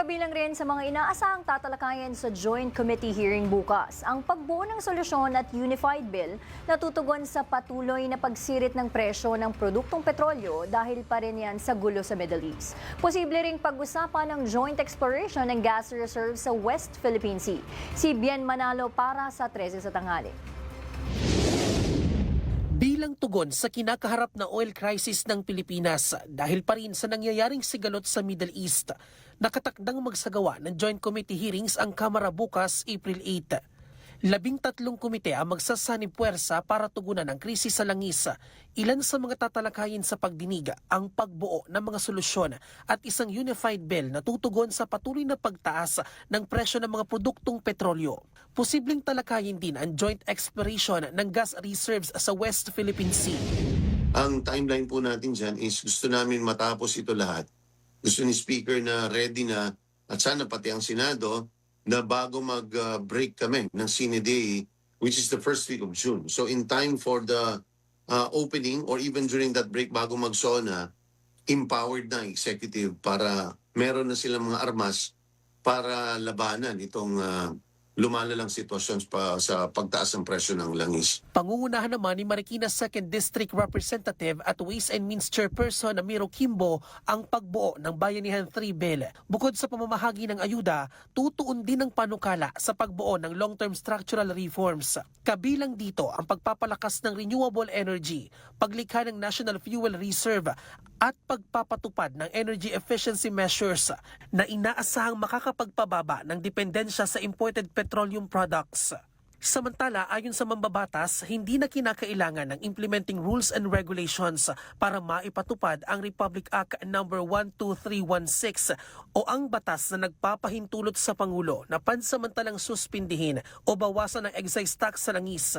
Kabilang rin sa mga inaasahang tatalakayan sa Joint Committee hearing bukas, ang pagbuo ng solusyon at unified bill na tutugon sa patuloy na pagsirit ng presyo ng produktong petrolyo dahil pa rin yan sa gulo sa Middle East. Posible ring pag-usapan ng joint exploration ng gas reserves sa West Philippine Sea. Si Bien Manalo para sa 13 sa tanghali. Bilang tugon sa kinakaharap na oil crisis ng Pilipinas dahil pa rin sa nangyayaring sigalot sa Middle East, nakatakdang magsagawa ng Joint Committee hearings ang Kamara bukas, April 8. 13 komite ang magsasanib puwersa para tugunan ang krisis sa langis. Ilan sa mga tatalakayin sa pagdinig ang pagbuo ng mga solusyon at isang unified bill na tutugon sa patuloy na pagtaas ng presyo ng mga produktong petrolyo. Posibleng talakayin din ang joint exploration ng gas reserves sa West Philippine Sea. Ang timeline po natin dyan is gusto namin matapos ito lahat. Gusto ni Speaker na ready na at sana pati ang Senado na bago mag-break kami ng Sine Day, which is the first week of June. So in time for the opening or even during that break bago mag-SONA, empowered na executive para meron na silang mga armas para labanan itong lumalalang sitwasyon pa sa pagtaas ng presyo ng langis. Pangungunahan naman ni Marikina 2nd District Representative at Ways and Means Chairperson Amiro Kimbo ang pagbuo ng Bayanihan 3 Bill. Bukod sa pamamahagi ng ayuda, tutuon din ang panukala sa pagbuo ng long-term structural reforms. Kabilang dito ang pagpapalakas ng renewable energy, paglikha ng National Fuel Reserve at pagpapatupad ng energy efficiency measures na inaasahang makakapagpababa ng dependensya sa imported petroleum products. Samantala, ayon sa mambabatas, hindi na kinakailangan ng implementing rules and regulations para maipatupad ang Republic Act No. 12316 o ang batas na nagpapahintulot sa Pangulo na pansamantalang suspindihin o bawasan ang excise tax sa langis.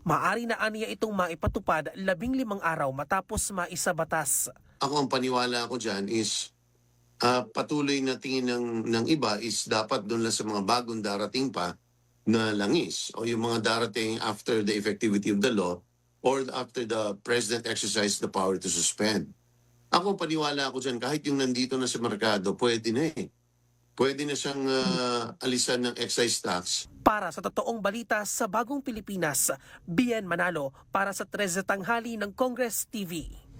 Maari na aniya itong maipatupad 15 araw matapos maisabatas. Ako ang paniwala ko dyan is patuloy na tingin ng iba is dapat doon lang sa mga bagong darating pa na langis o yung mga darating after the effectivity of the law or after the President exercised the power to suspend. Ako paniwala ako dyan kahit yung nandito na sa merkado, pwede na eh. Pwede na siyang alisan ng excise tax. Para sa totoong balita sa Bagong Pilipinas, Bien Manalo para sa 13 tanghali ng Congress TV.